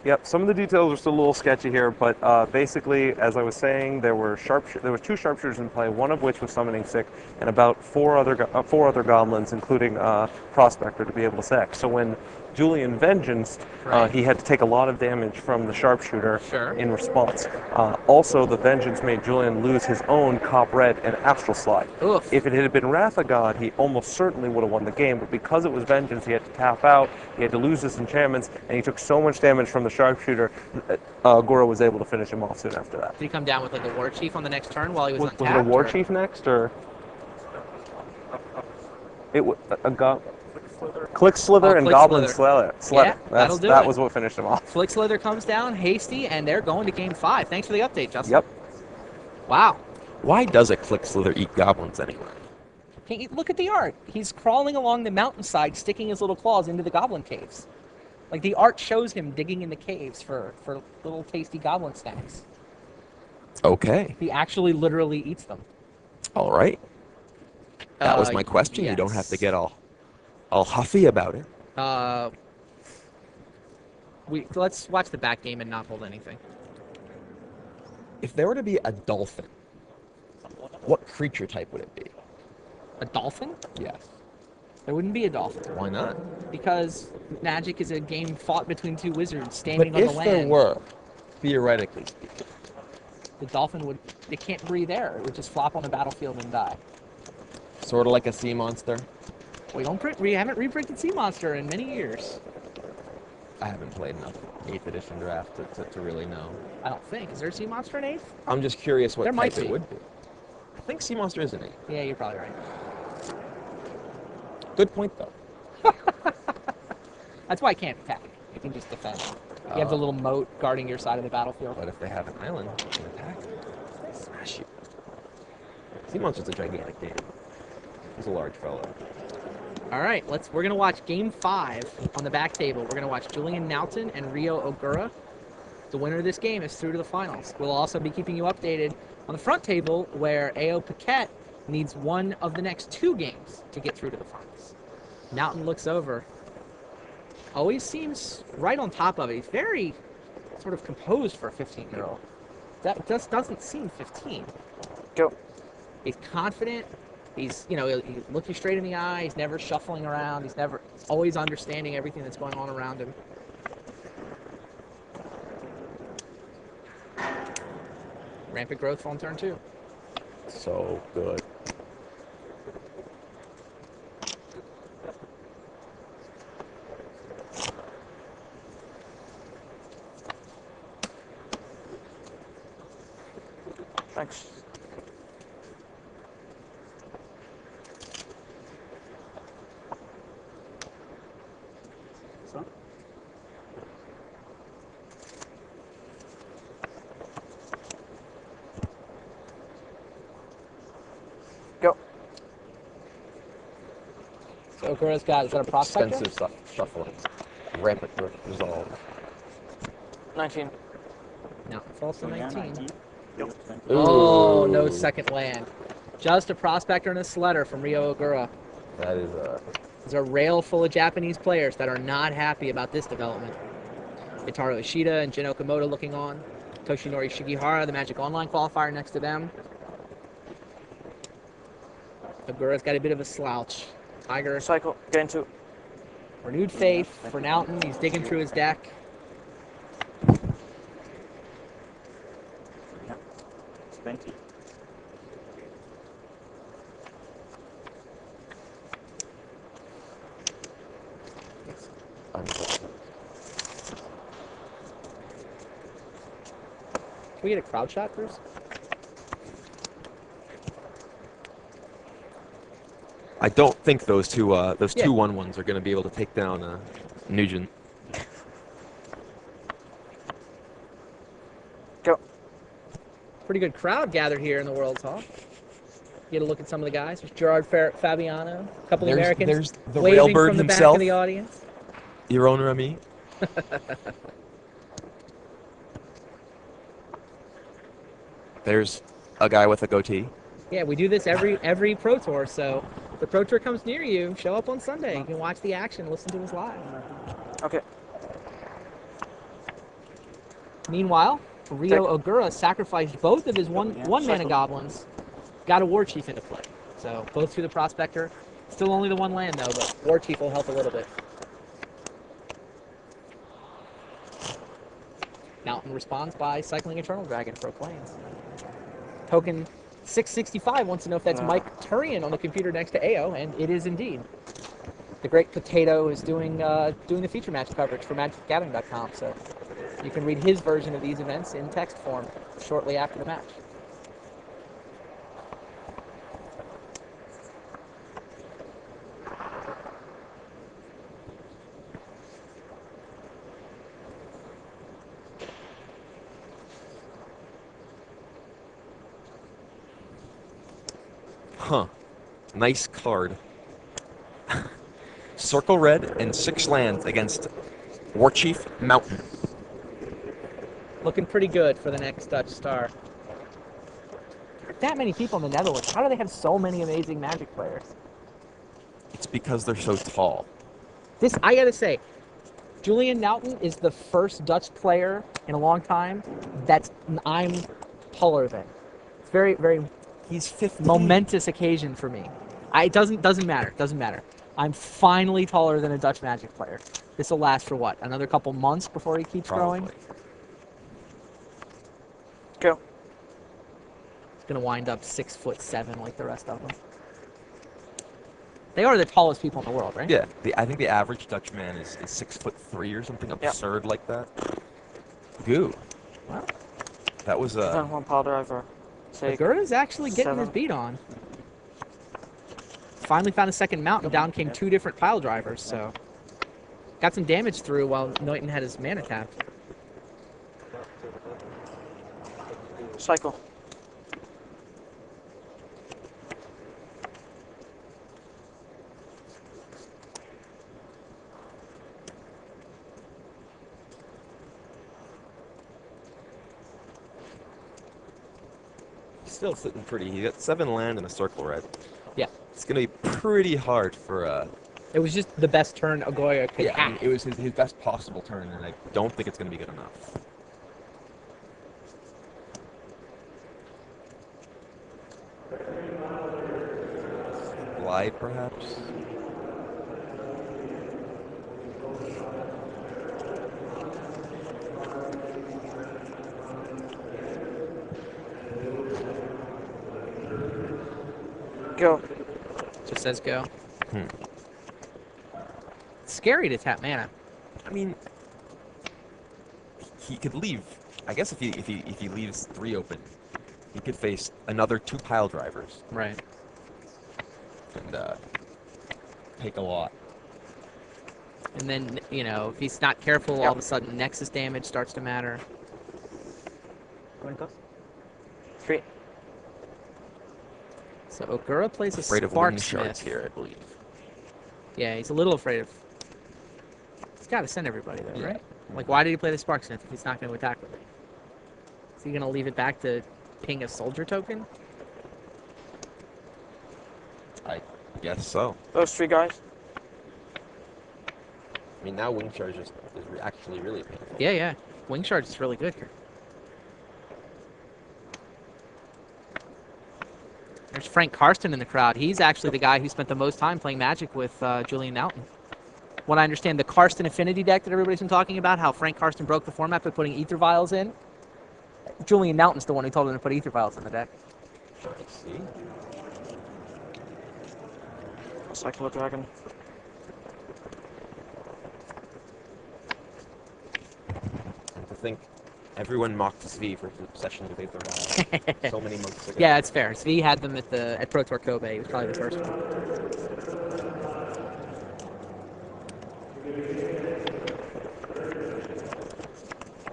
Yep, some of the details are still a little sketchy here, but basically, as I was saying, there were 2 sharpshooters in play, one of which was summoning sick, and about 4 other goblins, including Prospector, to be able to sack. So when Julian Vengeanced, he had to take a lot of damage from the sharpshooter in response. Also, the Vengeance made Julian lose his own Cop Red and Astral Slide. Oof. If it had been Wrath of God, he almost certainly would have won the game, but because it was Vengeance, he had to tap out, he had to lose his enchantments, and he took so much damage from the sharpshooter, Goro was able to finish him off soon after that. Did he come down with like a War Chief on the next turn while he was untapped? Was it a War Chief next, or? It was Click Slither and Click Goblin Slither. Slither. Yeah, that'll do that it. was what finished him off. Flick Slither comes down, hasty, and they're going to Game 5. Thanks for the update, Justin. Yep. Wow. Why does a Click Slither eat goblins anyway? Hey, look at the art. He's crawling along the mountainside, sticking his little claws into the goblin caves. Like, the art shows him digging in the caves for little tasty goblin snacks. Okay. He actually literally eats them. All right. That was my question. Yes. You don't have to get all huffy about it. Let's watch the back game and not hold anything. If there were to be a dolphin, what creature type would it be? A dolphin? Yes. There wouldn't be a Dolphin. Why not? Because Magic is a game fought between two wizards But standing on the if land. there were, theoretically speaking, The Dolphin would... They can't breathe air. It would just flop on the battlefield and die. sort of like a sea monster. We haven't reprinted Sea Monster in many years. I haven't played enough 8th edition draft to really know. I don't think. Is there a Sea Monster in 8th? I'm just curious what There might type it be. would be. I think sea monster is an 8. Yeah, you're probably right. Good point, though. That's why I can't attack. You can just defend. You have the little moat guarding your side of the battlefield. But if they have an island, you can attack. Smash you. Sea monster's a gigantic game. He's a large fellow. All right, we're gonna watch Game 5 on the back table. We're gonna watch Julian Nelson and Ryo Ogura. The winner of this game is through to the finals. We'll also be keeping you updated on the front table, where A.O. Paquette needs one of the next 2 games to get through to the finals. Nelson looks over. Always seems right on top of it. He's very sort of composed for a 15-year-old. That just doesn't seem 15. Go. He's confident. He's, he's looking straight in the eye. He's never shuffling around. He's always understanding everything that's going on around him. Rampant growth on turn 2. So good. Thanks. So, Go. So Ogura's got, is that a prospector? Expensive shuffling. Rampant resolve. 19. No, falls to so yeah, 19. 19. Yep. Oh, Ooh. no second land. Just a prospector and a sledder from Ryo Ogura. That is There's a rail full of Japanese players that are not happy about this development. Itaru Ishida and Jin Okamoto looking on. Toshinori Shigihara, the Magic Online qualifier, next to them. Ogura's got a bit of a slouch. Tiger, Cycle. Get into. renewed faith for Nelson. He's digging through his deck. Yeah. 20. Can we get a crowd shot, Bruce? I don't think those two 1/1s are going to be able to take down Nugent. Go. Pretty good crowd gathered here in the World's Hall. Get a look at some of the guys. There's Gerard Fabiano, a couple of Americans There's the waving Railbird from the back himself, of the audience. Yaron Remy. There's a guy with a goatee. Yeah, we do this every Pro Tour, so if the Pro Tour comes near you, show up on Sunday. You can watch the action, listen to us live. Okay. Meanwhile, Ryo Ogura sacrificed both of his one mana goblins, got a War Chief into play. So both through the Prospector. Still only the 1 land though, but War Chief will help a little bit. Mountain responds by cycling Eternal Dragon for Plains. Token 665 wants to know if that's Mike Turian on the computer next to AO, and it is indeed. The Great Potato is doing the feature match coverage for MagicGathering.com, so you can read his version of these events in text form shortly after the match. Huh. Nice card. Circle red and 6 lands against Warchief Mountain. Looking pretty good for the next Dutch star. That many people in the Netherlands. How do they have so many amazing Magic players? It's because they're so tall. This, I gotta say, Julian Nelson is the first Dutch player in a long time that's I'm taller than. It's very, very He's 15. momentous occasion for me. It doesn't matter. Doesn't matter. I'm finally taller than a Dutch Magic player. This will last for what? Another couple months before he keeps growing? Probably. Go. He's going to wind up 6'7" like the rest of them. They are the tallest people in the world, right? Yeah, I think the average Dutch man is 6'3" or something absurd like that. Goo. Wow. That was Done one pile driver. Agura's actually getting 7. his beat on. Finally found a second mount, and down came 2 different pile drivers, so got some damage through while Neuton had his mana tapped. Cycle. still sitting pretty. He got 7 land and a circle red. Yeah. It's gonna be pretty hard for. It was just the best turn Agoya could Yeah, I have. mean, it was his best possible turn, and I don't think it's gonna be good enough. Glide, perhaps. Go. Just says go. It's scary to tap mana. I mean, he could leave. I guess if he leaves 3 open, he could face another 2 pile drivers Right. and take a lot. And then, you know, if he's not careful, all of a sudden Nexus damage starts to matter. Going to 3. So Ogura plays a Afraid of wing Sparksmith. shards here, I believe. Yeah, he's a little afraid of... He's got to send everybody, though, Yeah. right? Like, why did he play the Sparksmith if he's not going to attack with it? Is he going to leave it back to ping a soldier token? I guess so. Those 3 guys. I mean, now wing charge is actually really painful. Yeah, yeah. Wing Charge is really good here. There's Frank Karsten in the crowd. He's actually the guy who spent the most time playing Magic with Julian Nelson. What I understand, the Karsten Affinity deck that everybody's been talking about, how Frank Karsten broke the format by putting Ether Vials in. Julian Nelson's the one who told him to put Ether Vials in the deck. I see. Cycle Dragon. And to think everyone mocked Svi for his obsession with Aether Vial so many months ago. Yeah, it's fair. Svi had them at Pro Tour Kobe. He was probably the first one.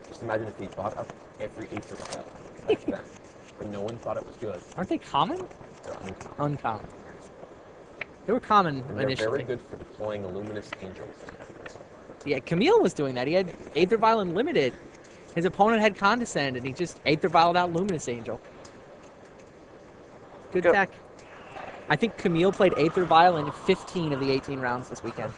Just imagine if he bought up every Aether Vial back then, but no one thought it was good. Aren't they common? They're uncommon. Uncommon. They were common And they're initially. very good for deploying Illuminous Angels. Yeah, Camille was doing that. He had Aether Vial Unlimited. His opponent had Condescend, and he just Aether Vialed out Luminous Angel. Good Go. tech. I think Camille played Aether Vial in 15 of the 18 rounds this weekend.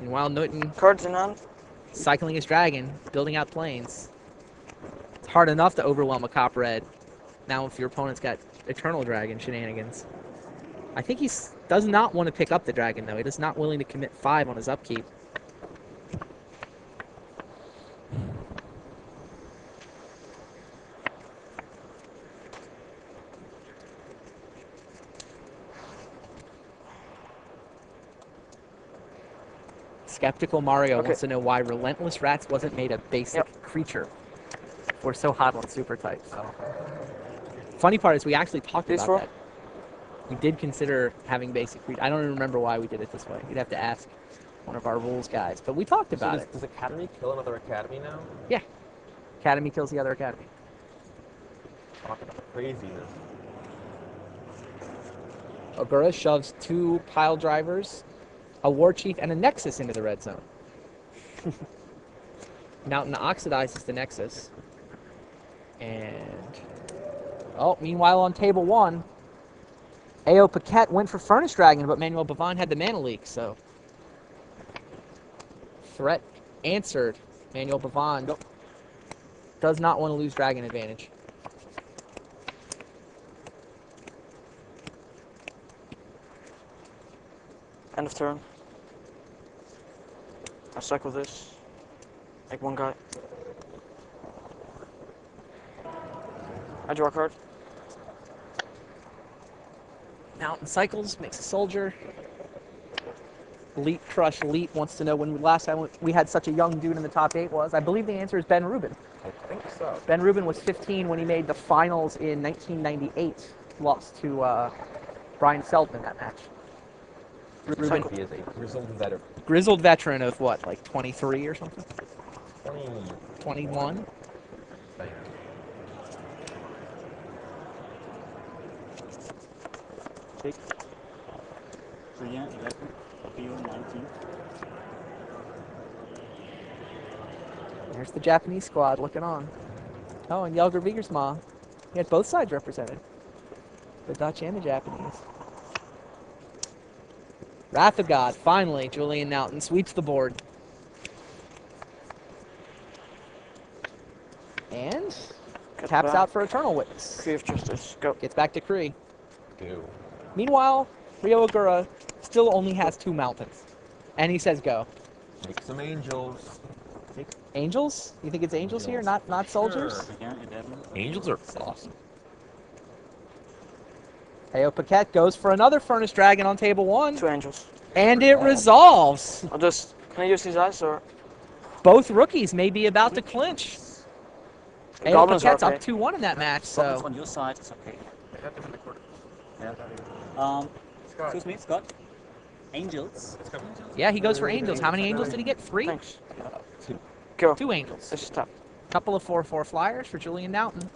Meanwhile, Newton Cards in hand. cycling his dragon, building out planes. It's hard enough to overwhelm a Cop Red. Now if your opponent's got Eternal Dragon shenanigans. I think he does not want to pick up the dragon, though. He is not willing to commit 5 on his upkeep. Skeptical Mario wants to know why Relentless Rats wasn't made a basic creature. We're so hot on super types. Funny part is we actually talked about that. We did consider having basic creatures. I don't even remember why we did it this way. You'd have to ask one of our rules guys. But we talked about it. Does Academy kill another Academy now? Yeah. Academy kills the other Academy. Talk about craziness. Ogura shoves 2 pile drivers, a War Chief, and a Nexus into the red zone. Mountain oxidizes the Nexus. And... oh, meanwhile on table 1, AO Paquette went for Furnace Dragon, but Manuel Devon had the mana leak, so... threat answered. Manuel Devon does not want to lose dragon advantage. End of turn. I cycle this. Make one guy. I draw a card. Mountain cycles, makes a soldier. Elite Crush Elite wants to know when last time we had such a young dude in the top 8 was. I believe the answer is Ben Rubin. I think so. Ben Rubin was 15 when he made the finals in 1998. Lost to Brian Seldman in that match. Rubin, He is a grizzled veteran. grizzled veteran of what, like 23 or something? 20. 21? Julian 11, Theo 19. There's the Japanese squad looking on. Oh, and Jelger Wiegersma. He had both sides represented. The Dutch and the Japanese. Wrath of God, finally, Julian Nelson sweeps the board. And taps out for Eternal Witness. Tree of Justice. Go. Gets back to Kree. Do. Meanwhile, Ryo Ogura still only has 2 mountains. And he says go. Make some angels. Angels? You think it's angels here, not soldiers? Julian 11. Angels are awesome. Heyo Paquette goes for another Furnace Dragon on table 1. 2 angels. And it resolves. I'll just. Can I use these eyes or? Both rookies may be about to clinch. Heyo Goblins are Paquette's okay. up 2-1 in that match, Problems so on your side, it's okay. Yeah. Excuse me, Scott. Angels. yeah, he goes for angels. How many angels did he get? 3? Thanks. Go. 2 angels. This is tough. Couple of 4/4 flyers for Julian Nelson.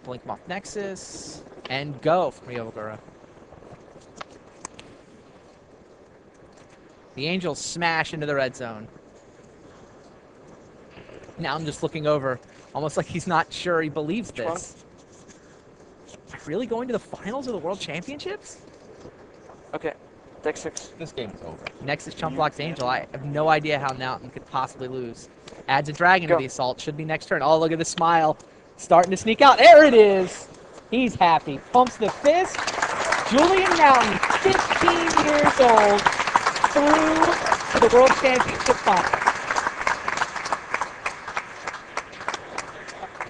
Blink Moth Nexus. And go from Ryo Ogura. The Angels smash into the red zone. Now I'm just looking over, almost like he's not sure he believes this. Really going to the finals of the World Championships? Okay. Deck 6. This game's over. Next is Chump Block's Angel. I have no idea how Nelson could possibly lose. Adds a dragon to Go. the assault. Should be next turn. Oh, look at the smile. Starting to sneak out. There it is. He's happy. Pumps the fist. Julian Nelson, 15 years old, through to the World Championship final.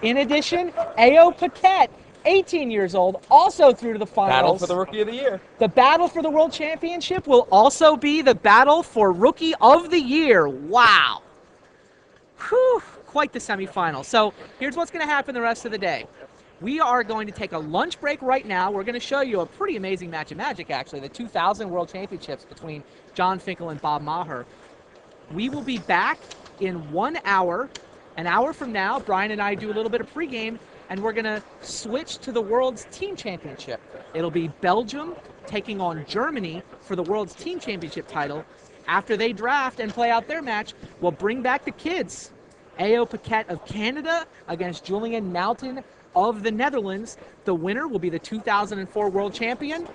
In addition, Heyo Paquette, 18 years old, also through to the finals. Battle for the Rookie of the Year. The battle for the World Championship will also be the battle for Rookie of the Year. Wow. Whew, quite the semifinal. So here's what's going to happen the rest of the day. We are going to take a lunch break right now. We're going to show you a pretty amazing match of magic, actually, the 2000 World Championships between John Finkel and Bob Maher. We will be back in 1 hour. An hour from now, Brian and I do a little bit of pregame, and we're going to switch to the World's Team Championship. It'll be Belgium taking on Germany for the World's Team Championship title. After they draft and play out their match, we'll bring back the kids. Heyo Paquette of Canada against Julian Nelson of the Netherlands. The winner will be the 2004 World Champion,